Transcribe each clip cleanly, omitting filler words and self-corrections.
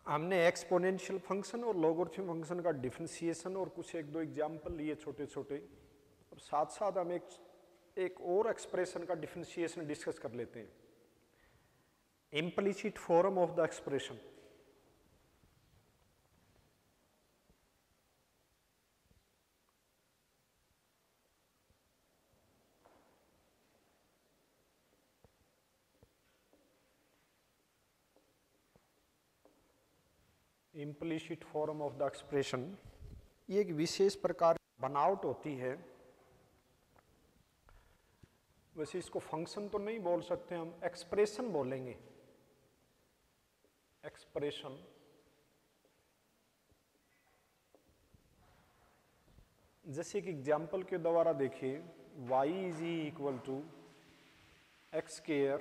हमने exponential function और logarithm function का डिफरेंशिएशन और कुछ एक दो एग्जाम्पल लिए छोटे छोटे, और साथ साथ हम एक और एक्सप्रेशन का डिफरेंशिएशन डिस्कस कर लेते हैं, implicit form of the expression. Implicit form of the expression ये एक विशेष प्रकार की बनावट होती है। वैसे इसको फंक्शन तो नहीं बोल सकते, हम एक्सप्रेशन बोलेंगे। एक्सप्रेशन जैसे कि एग्जाम्पल के द्वारा देखिए, y is equal to x square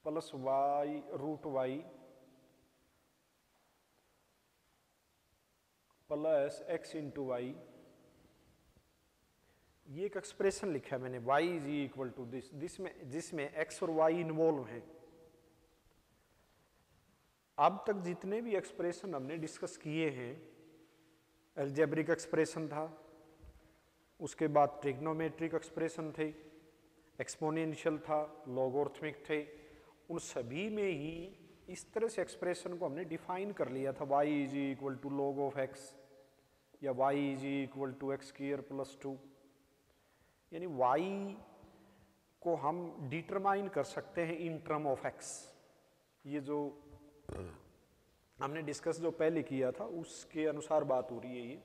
plus y root y plus x into y, ये एक एक्सप्रेशन लिखा है मैंने, y is equal to this, जिसमें x और y इन्वॉल्व हैं। अब तक जितने भी एक्सप्रेशन हमने डिस्कस किए हैं, अलजेब्रिक एक्सप्रेशन था, उसके बाद ट्रिग्नोमेट्रिक एक्सप्रेशन थे, एक्सपोनेंशियल था, लॉगरिथमिक थे, उन सभी में ही इस तरह से एक्सप्रेशन को हमने डिफाइन कर लिया था, y is equal to log of x या y is equal to x square plus 2, यानी y को हम डिटरमाइन कर सकते हैं इन टर्म ऑफ x। ये जो हमने डिस्कस जो पहले किया था उसके अनुसार बात हो रही है ये।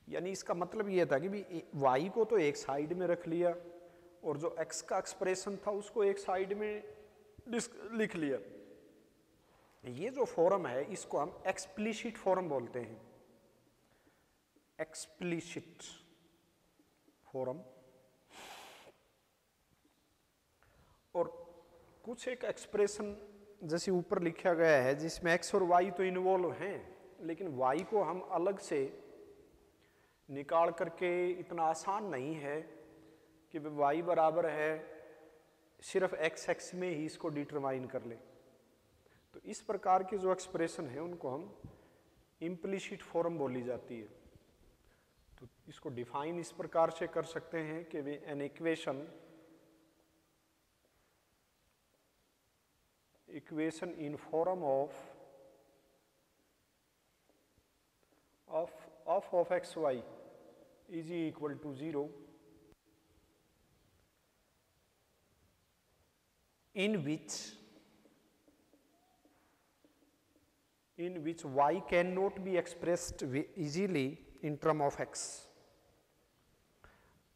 यानी इसका मतलब ये था कि भी y को तो एक साइड में रख लिया और जो x का एक्सप्रेशन था उसको एक साइड में लिख लिया। ये जो फॉर्म है इसको हम एक्सप्लिसिट फॉर्म बोलते हैं, एक्सप्लिसिट फॉर्म। और कुछ एक एक्सप्रेशन जैसे ऊपर लिखा गया है जिसमें x और y तो इन्वॉल्व हैं, लेकिन y को हम अलग से निकाल करके इतना आसान नहीं है कि y बराबर है सिर्फ x में ही इसको डिटरमाइन कर ले। तो इस प्रकार के जो एक्सप्रेशन है उनको हम इम्प्लिसिट फॉर्म बोली जाती है। तो इसको डिफाइन इस प्रकार से कर सकते हैं कि an equation in form of x y is equal to 0 in which y cannot be expressed easily in term of x.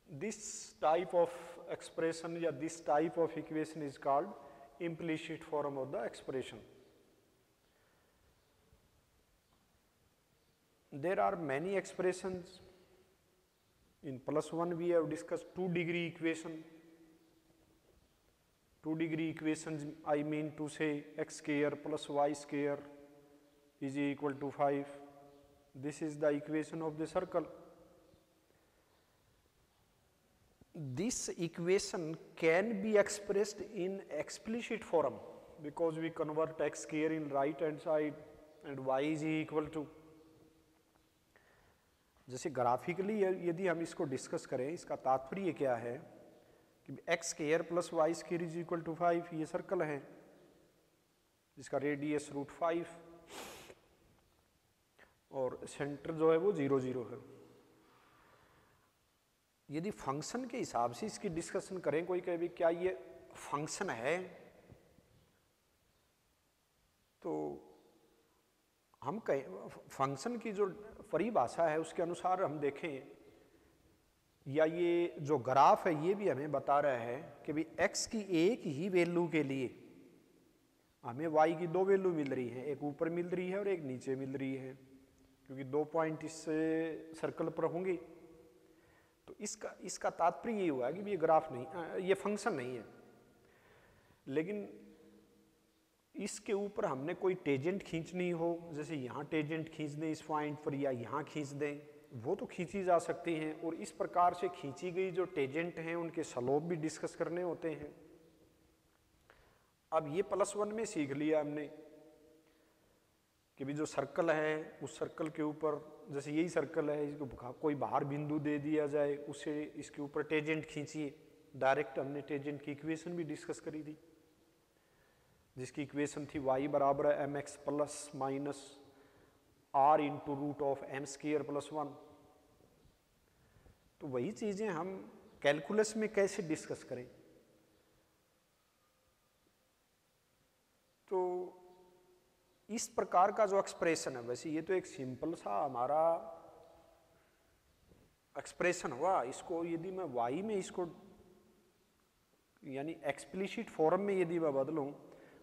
This type of expression या this type of equation is called implicit form of the expression. There are many expressions. In +1 we have discussed 2-degree equation. 2-degree equations, I mean to say x square plus y square is equal to 5. This is the equation of the circle. This equation can be expressed in explicit form because we convert x square in right hand side and y is equal to, जैसे graphically यदि हम इसको discuss करें, इसका तात्पर्य क्या है कि x square plus y square is equal to 5, ये सर्कल है जिसका रेडियस √5 और सेंटर जो है वो 0 0 है। यदि फंक्शन के हिसाब से इसकी डिस्कशन करें, कोई कहे भी क्या ये फंक्शन है, तो हम कहें फंक्शन की जो परिभाषा है उसके अनुसार हम देखें, या ये जो ग्राफ है ये भी हमें बता रहा है कि भाई x की एक ही वैल्यू के लिए हमें y की 2 वैल्यू मिल रही है, एक ऊपर मिल रही है और एक नीचे मिल रही है, क्योंकि 2 पॉइंट इस सर्कल पर होंगे। तो इसका तात्पर्य ये हुआ कि ये ग्राफ नहीं, ये फंक्शन नहीं है। लेकिन इसके ऊपर हमने कोई टेजेंट खींचनी हो, जैसे यहाँ टेजेंट खींच दें इस पॉइंट पर या यहाँ खींच दें, वो तो खींची जा सकती हैं। और इस प्रकार से खींची गई जो टेजेंट हैं उनके स्लोप भी डिस्कस करने होते हैं। अब ये +1 में सीख लिया हमने कि भी जो सर्कल है उस सर्कल के ऊपर, जैसे यही सर्कल है, इसको कोई बाहर बिंदु दे दिया जाए, उससे इसके ऊपर टेंजेंट खींचिए। डायरेक्ट हमने टेंजेंट की इक्वेशन भी डिस्कस करी थी, जिसकी इक्वेशन थी y बराबर है mx plus minus r into root of m square plus 1। तो वही चीजें हम कैलकुलस में कैसे डिस्कस करें। तो इस प्रकार का जो एक्सप्रेशन है, वैसे ये तो एक सिंपल सा हमारा एक्सप्रेशन हुआ, इसको यदि मैं y में इसको यानी एक्सप्लिसिट फॉर्म में यदि मैं बदलूं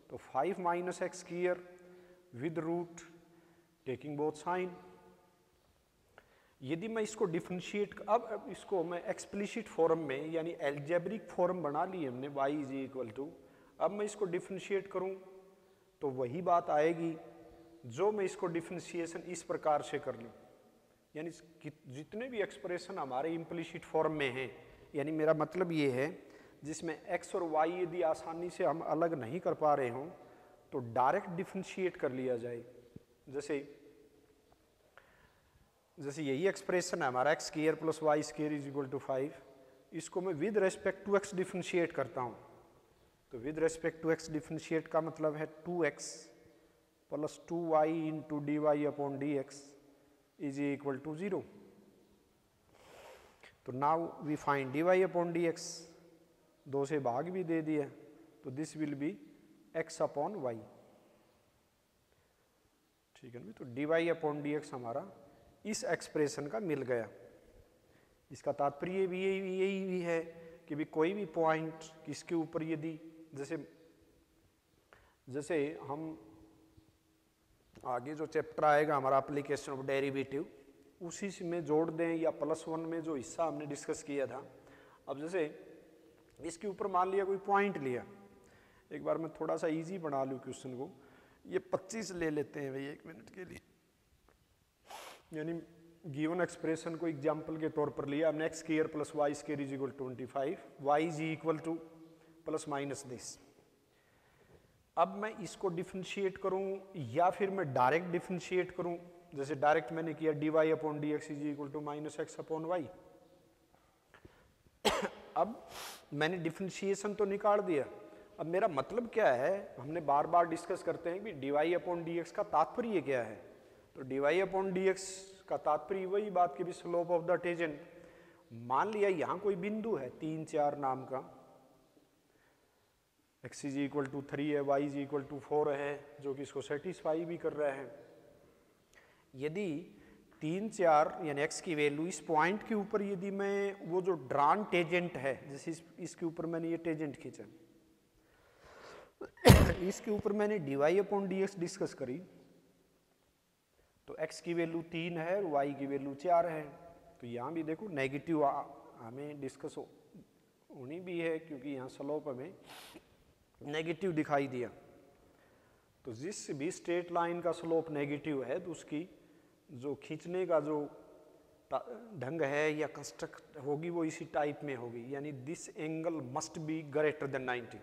तो 5 minus x square with root taking both sign. यदि मैं इसको डिफरेंशिएट, अब इसको मैं एक्सप्लिसिट फॉर्म में यानी एल्जेब्रिक फॉर्म बना ली हमने y इज इक्वल टू, अब मैं इसको डिफरेंशिएट करूं तो वही बात आएगी जो मैं इसको डिफरेंशिएशन इस प्रकार से कर लूं। यानी जितने भी एक्सप्रेशन हमारे इम्प्लिसिट फॉर्म में हैं, यानी मेरा मतलब ये है जिसमें x और y यदि आसानी से हम अलग नहीं कर पा रहे हों तो डायरेक्ट डिफरेंशिएट कर लिया जाए। जैसे यही एक्सप्रेशन है हमारा x square plus y square is equal to 5, इसको मैं with respect to x differentiate करता हूँ। तो with respect to x differentiate का मतलब है 2x plus 2y into d y upon d x is equal to 0। तो now we find d y upon d x, 2 से भाग भी दे दिया, तो this will be x upon y. ठीक है ना, तो d y upon d x हमारा इस एक्सप्रेशन का मिल गया। इसका तात्पर्य भी यही भी है कि भी कोई भी पॉइंट किसके ऊपर यदि जैसे हम आगे जो चैप्टर आएगा हमारा एप्लीकेशन ऑफ डेरिवेटिव, उसी में जोड़ दें या +1 में जो हिस्सा हमने डिस्कस किया था। अब जैसे इसके ऊपर मान लिया कोई पॉइंट लिया, एक बार मैं थोड़ा सा इजी बना लूँ क्वेश्चन को, ये 25 ले लेते हैं भाई 1 मिनट के लिए। यानी गिवन एक्सप्रेशन को एग्जाम्पल के तौर पर लिया हमने, x square plus y square is equal 25, y is equal to plus minus this. अब मैं इसको डिफरेंशिएट करूं या फिर मैं डायरेक्ट डिफरेंशिएट करूं, जैसे डायरेक्ट मैंने किया d y upon d x is equal to minus x upon y. अब मैंने डिफरेंशिएशन तो निकाल दिया, अब मेरा मतलब क्या है, हमने बार बार डिस्कस करते हैं कि d y upon d x का तात्पर्य क्या है। तो d y upon d x का तात्पर्य वही बात कि भी स्लोप ऑफ द टेंजेंट। मान लिया यहाँ कोई बिंदु है 3, 4 नाम का, x इज इक्वल टू 3 है, y इज इक्वल टू 4 है, जो कि इसको सेटिस्फाई भी कर रहा है। यदि 3, 4 यानी x की वैल्यू इस पॉइंट के ऊपर यदि मैं वो जो ड्रान टेंजेंट है, जैसे इसके ऊपर मैंने ये टेंजेंट खींचा, इसके ऊपर मैंने d y upon d x discuss करी, तो x की वैल्यू 3 है और y की वैल्यू 4 है। तो यहाँ भी देखो नेगेटिव हमें डिस्कस होनी भी है, क्योंकि यहाँ स्लोप हमें नेगेटिव दिखाई दिया। तो जिस भी स्ट्रेट लाइन का स्लोप नेगेटिव है तो उसकी जो खींचने का जो ढंग है या कंस्ट्रक्ट होगी वो इसी टाइप में होगी, यानी this angle must be greater than 90।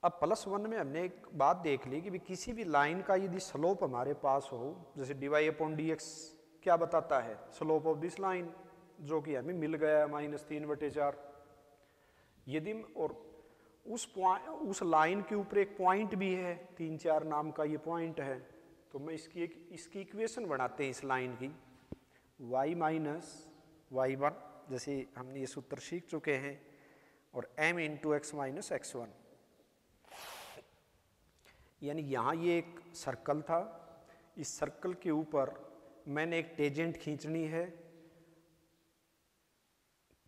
अब +1 में हमने एक बात देख ली कि भी किसी भी लाइन का यदि स्लोप हमारे पास हो, जैसे d y upon d x क्या बताता है, स्लोप ऑफ दिस लाइन, जो कि हमें मिल गया -3/4। यदि और उस लाइन के ऊपर एक पॉइंट भी है 3, 4 नाम का ये पॉइंट है, तो मैं इसकी इक्वेशन बनाते हैं इस लाइन की, y माइनस y1, जैसे हमने ये सूत्र सीख चुके हैं, और m into x minus x1। यानी यहाँ ये एक सर्कल था, इस सर्कल के ऊपर मैंने एक टेंजेंट खींचनी है।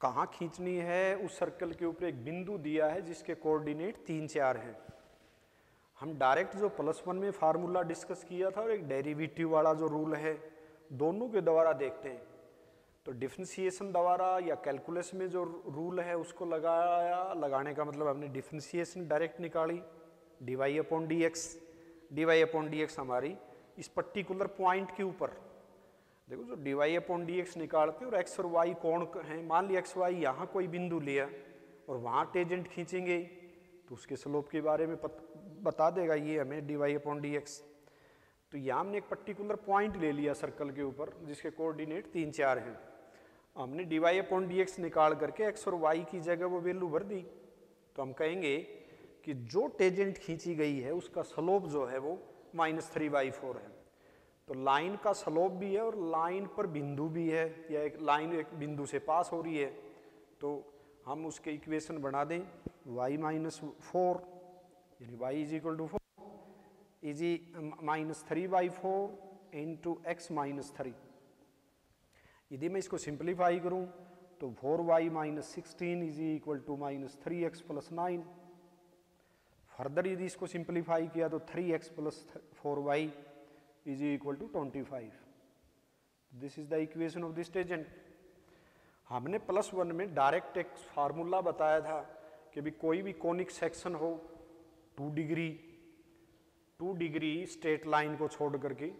कहाँ खींचनी है, उस सर्कल के ऊपर एक बिंदु दिया है जिसके कोऑर्डिनेट 3, 4 हैं। हम डायरेक्ट जो +1 में फार्मूला डिस्कस किया था और एक डेरिवेटिव वाला जो रूल है, दोनों के द्वारा देखते हैं। तो डिफरेंशिएशन द्वारा या कैलकुलस में जो रूल है उसको लगाने का मतलब हमने डिफरेंशिएशन डायरेक्ट निकाली, d y upon d x. D y upon d x हमारी इस पर्टिकुलर पॉइंट के ऊपर, देखो जो d y upon d x निकालते हैं और एक्स और वाई कोण हैं, मान लिया एक्स वाई यहाँ कोई बिंदु लिया और वहाँ टेंजेंट खींचेंगे तो उसके स्लोप के बारे में बता देगा ये हमें dy/dx। तो यहाँ हमने एक पर्टिकुलर पॉइंट ले लिया सर्कल के ऊपर जिसके कोऑर्डिनेट 3, 4 हैं। हमने dy/dx निकाल करके x और y की जगह वो वैल्यू भर दी। तो हम कहेंगे कि जो टेंजेंट खींची गई है उसका स्लोप जो है वो -3/4 है। तो लाइन का स्लोप भी है और लाइन पर बिंदु भी है, या एक लाइन एक बिंदु से पास हो रही है। तो हम उसके इक्वेशन बना दें y-4 यानी y is equal to 4 is -3/4 into x-3। यदि मैं इसको सिंप्लीफाई करूं तो 4y - 16 is equal to -3x + 9। Further यदि इसको सिंप्लीफाई किया तो 3x + 4y is equal to 25। This is the equation of this tangent. हमने +1 में डायरेक्ट एक फार्मूला बताया था कि भी कोई भी कोनिक सेक्शन हो 2 डिग्री स्ट्रेट लाइन को छोड़ करके,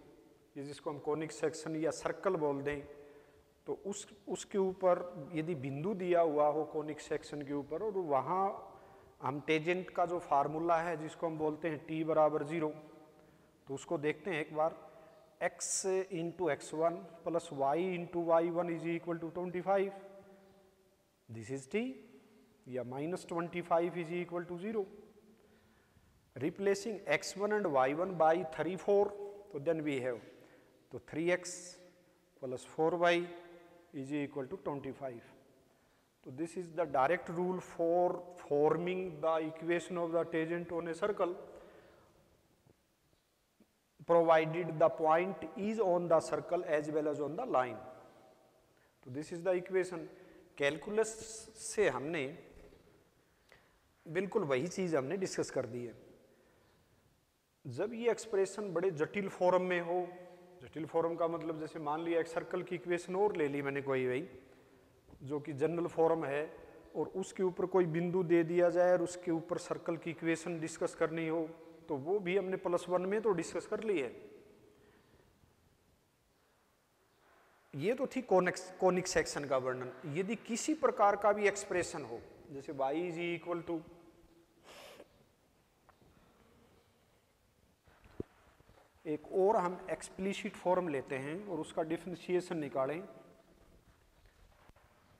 जिसको हम कोनिक सेक्शन या सर्कल बोल दें, तो उसके ऊपर यदि बिंदु दिया हुआ हो कोनिक सेक्शन के ऊपर, और वहाँ हम टेंजेंट का जो फार्मूला है जिसको हम बोलते हैं t = 0, तो उसको देखते हैं एक बार। x × x1 + y × y1 is equal to 25। This is t, या -25 is equal to 0। Replacing x1 and y1 by 3, 4, तो देन वी हैव तो 3x + 4y is equal to 25। तो this is the direct rule for forming the equation of the tangent on a circle, provided the point is on the circle as well as on the line। तो this is the equation. Calculus से हमने बिल्कुल वही चीज हमने discuss कर दी है। जब ये एक्सप्रेशन बड़े जटिल फॉर्म में हो, जटिल फॉर्म का मतलब जैसे मान लिया एक सर्कल की इक्वेशन और ले ली मैंने कोई वही जो कि जनरल फॉर्म है, और उसके ऊपर कोई बिंदु दे दिया जाए और उसके ऊपर सर्कल की इक्वेशन डिस्कस करनी हो, तो वो भी हमने +1 में तो डिस्कस कर ली है। ये तो थी कोनिक सेक्शन का वर्णन। यदि किसी प्रकार का भी एक्सप्रेशन हो, जैसे y इज इक्वल टू एक और हम एक्सप्लिसिट फॉर्म लेते हैं और उसका डिफरेंशिएशन निकालें।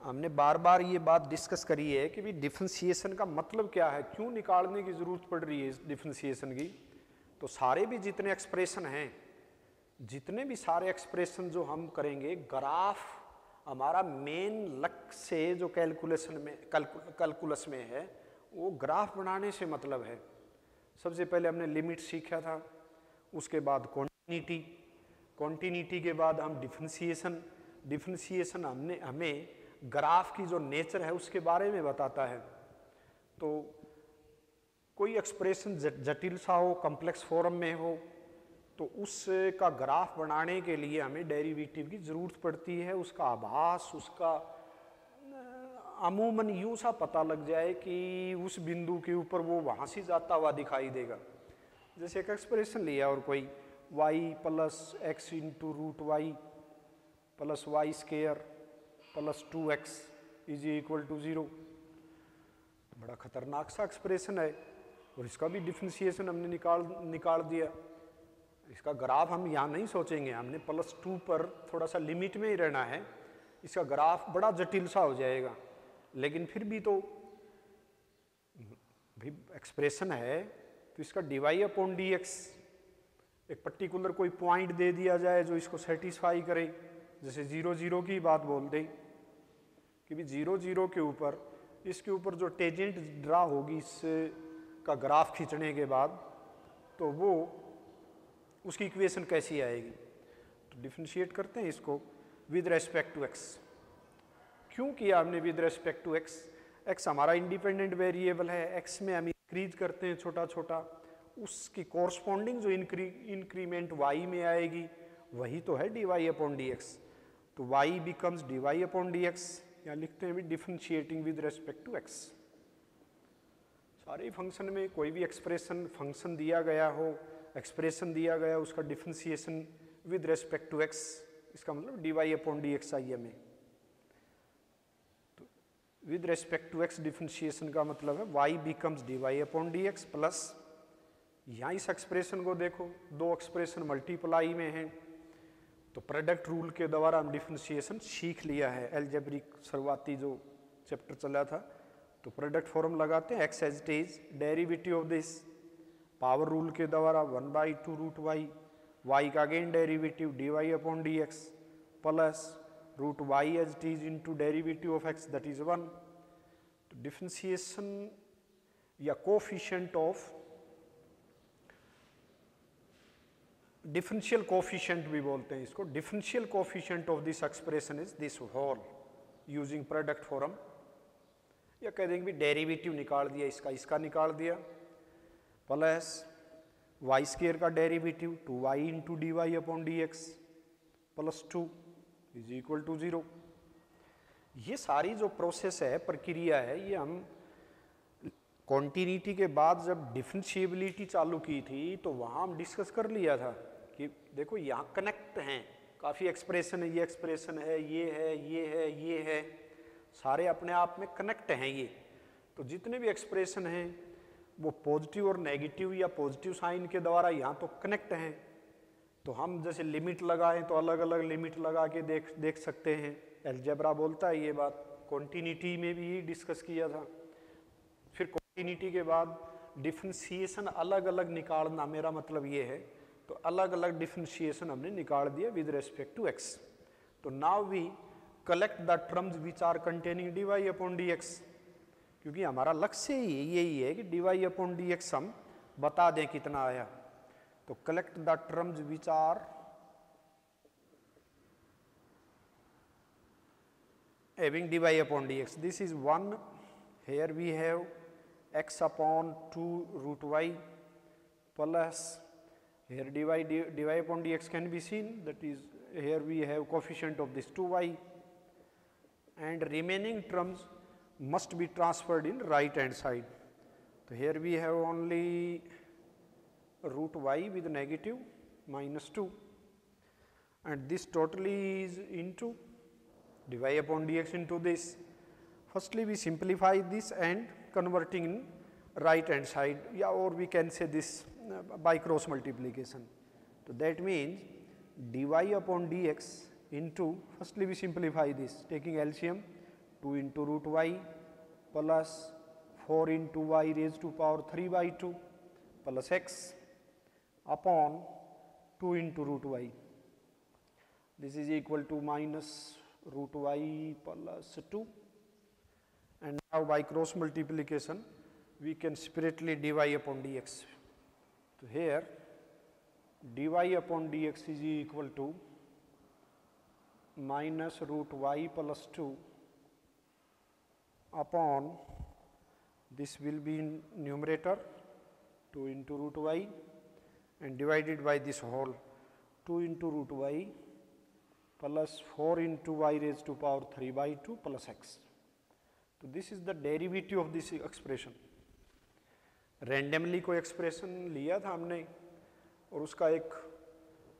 हमने बार बार ये बात डिस्कस करी है कि भी डिफरेंशिएशन का मतलब क्या है, क्यों निकालने की जरूरत पड़ रही है इस डिफरेंशिएशन की। तो सारे भी जितने एक्सप्रेशन हैं, जितने भी सारे एक्सप्रेशन जो हम करेंगे, ग्राफ हमारा मेन लक्ष्य से जो कैलकुलस में है, वो ग्राफ बनाने से मतलब है। सबसे पहले हमने लिमिट सीखा था, उसके बाद कॉन्टिन्यूटी के बाद हम डिफरेंशिएशन हमें ग्राफ की जो नेचर है उसके बारे में बताता है। तो कोई एक्सप्रेशन जटिल सा हो, कॉम्प्लेक्स फॉर्म में हो, तो उसका ग्राफ बनाने के लिए हमें डेरिवेटिव की ज़रूरत पड़ती है। उसका आभास, उसका अमूमन यूँ सा पता लग जाए कि उस बिंदु के ऊपर वो वहाँ से जाता हुआ दिखाई देगा। जैसे एक एक्सप्रेशन लिया और कोई y + x × √y + y² + 2x is equal to 0। बड़ा खतरनाक सा एक्सप्रेशन है, और इसका भी डिफरेंशिएशन हमने निकाल दिया। इसका ग्राफ हम यहाँ नहीं सोचेंगे, हमने +2 पर थोड़ा सा लिमिट में ही रहना है। इसका ग्राफ बड़ा जटिल सा हो जाएगा, लेकिन फिर भी तो भी एक्सप्रेशन है, तो इसका dy/dx एक पर्टिकुलर कोई पॉइंट दे दिया जाए जो इसको सेटिस्फाई करे। जैसे 0, 0 की बात बोल दें कि भी 0, 0 के ऊपर, इसके ऊपर जो टेंजेंट ड्रा होगी इसका ग्राफ खींचने के बाद, तो वो उसकी इक्वेशन कैसी आएगी। तो डिफरेंशिएट करते हैं इसको विद रेस्पेक्ट टू x। क्यों किया हमने with respect to x? x हमारा इंडिपेंडेंट वेरिएबल है, x में हम इंक्रीज करते हैं छोटा छोटा, उसकी कॉरस्पॉन्डिंग जो इंक्रीमेंट y में आएगी वही तो है dy/dx। तो y बिकम्स dy/dx, या लिखते हैं भी differentiating with respect to x। सारे फंक्शन में कोई भी एक्सप्रेशन फंक्शन दिया गया हो, एक्सप्रेशन दिया गया, उसका differentiation with respect to x, इसका मतलब dy/dx आई हमें। तो with respect to x differentiation का मतलब है y becomes dy upon d x plus, यहाँ इस एक्सप्रेशन को देखो, दो एक्सप्रेशन मल्टीप्लाई में हैं, तो प्रोडक्ट रूल के द्वारा हम डिफरेंशिएशन सीख लिया है, एल्जेब्रिक शुरुआती जो चैप्टर चला था। तो प्रोडक्ट फॉर्म लगाते हैं, x as it is, derivative of this power rule के द्वारा 1/2 रूट वाई, वाई का again derivative dy upon d x plus root y as it is into derivative of x that is 1। तो differentiation या coefficient of, differential coefficient भी बोलते हैं इसको, differential coefficient of this expression is this whole using product form, या कह देंगे derivative निकाल दिया इसका, इसका निकाल दिया, प्लस वाई स्क्वायर का derivative 2y into d y upon d x plus 2 is equal to 0। ये सारी जो प्रोसेस है, प्रक्रिया है, ये हम कॉन्टिन्यूटी के बाद जब डिफरेंशिएबिलिटी चालू की थी तो वहाँ हम डिस्कस कर लिया था कि देखो यहाँ कनेक्ट हैं, काफ़ी एक्सप्रेशन है, ये एक्सप्रेशन है, ये है, ये है, ये है, सारे अपने आप में कनेक्ट हैं ये। तो जितने भी एक्सप्रेशन हैं वो पॉजिटिव और नेगेटिव या पॉजिटिव साइन के द्वारा यहाँ तो कनेक्ट हैं। तो हम जैसे लिमिट लगाएं तो अलग अलग लिमिट लगा के देख सकते हैं, अलजेब्रा बोलता है ये बात, कॉन्टिन्यूटी में भी ये डिस्कस किया था। फिर कॉन्टिन्यूटी के बाद डिफरेंशिएशन अलग अलग निकालना, मेरा मतलब ये है, तो अलग अलग डिफरेंशिएशन हमने निकाल दिया विद रेस्पेक्ट टू एक्स। तो now we collect the terms which are containing d y upon d x, क्योंकि हमारा लक्ष्य ही यही है कि d y upon d x हम बता दें कितना आया। तो collect the terms which are having dy upon dx, this is 1, here we have x upon 2 root y plus here dy upon dx can be seen, that is here we have coefficient of this 2y, and remaining terms must be transferred in right hand side. So here we have only root y with negative minus 2, and this totally is into dy upon dx into this. Firstly we simplify this and converting in right hand side, yeah, or we can say this by cross multiplication. So that means dy upon dx into, firstly we simplify this taking LCM, 2 into root y plus 4 into y raised to power 3 by 2 plus x upon 2 into root y. This is equal to minus root y plus 2, and now by cross multiplication we can separately dy upon dx. So here dy upon dx is equal to minus root y plus 2 upon, this will be in numerator 2 into root y and divided by this whole 2 into root y plus 4 into y raised to power 3 by 2 plus x. So this is the derivative of this expression. Randomly कोई expression लिया था हमने और उसका एक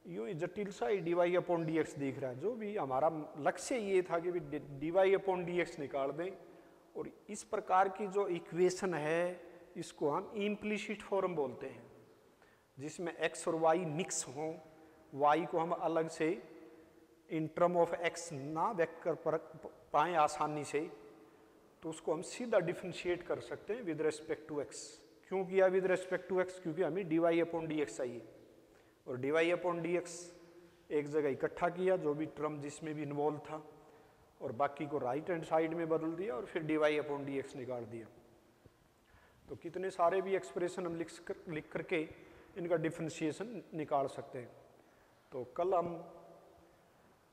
यूँ जटिल सा d y upon d x दिख रहा है, जो भी हमारा लक्ष्य ये था कि d y upon d x निकाल दें, और इस प्रकार की जो इक्वेशन है इसको हम इम्प्लिसिट फॉर्म बोलते हैं, जिसमें x और y मिक्स हों, y को हम अलग से इन टर्म ऑफ x ना व्यक्त कर पाएँ आसानी से, तो उसको हम सीधा डिफरेंशिएट कर सकते हैं विद रेस्पेक्ट टू x। क्यों किया विद रेस्पेक्ट टू x? क्योंकि हमें d y upon d x चाहिए, और d y upon d x एक जगह इकट्ठा किया जो भी टर्म जिसमें भी इन्वॉल्व था, और बाकी को राइट हैंड साइड में बदल दिया और फिर d y upon d x निकाल दिया। तो कितने सारे भी एक्सप्रेशन हम लिख करके इनका डिफरेंशिएशन निकाल सकते हैं। तो कल हम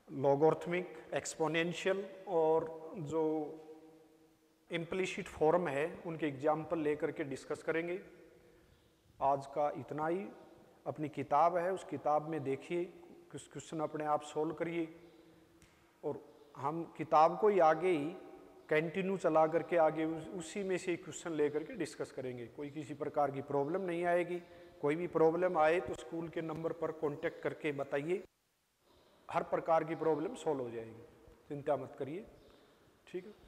लॉगरिथमिक, एक्सपोनेंशियल और जो इम्प्लिसिट फॉर्म है उनके एग्जाम्पल लेकर के डिस्कस करेंगे। आज का इतना ही। अपनी किताब है, उस किताब में देखिए, कुछ क्वेश्चन अपने आप सोल्व करिए, और हम किताब को ही आगे ही कंटिन्यू चला करके आगे उसी में से क्वेश्चन लेकर के डिस्कस करेंगे। कोई किसी प्रकार की प्रॉब्लम नहीं आएगी। कोई भी प्रॉब्लम आए तो स्कूल के नंबर पर कांटेक्ट करके बताइए, हर प्रकार की प्रॉब्लम सॉल्व हो जाएगी, चिंता मत करिए। ठीक है।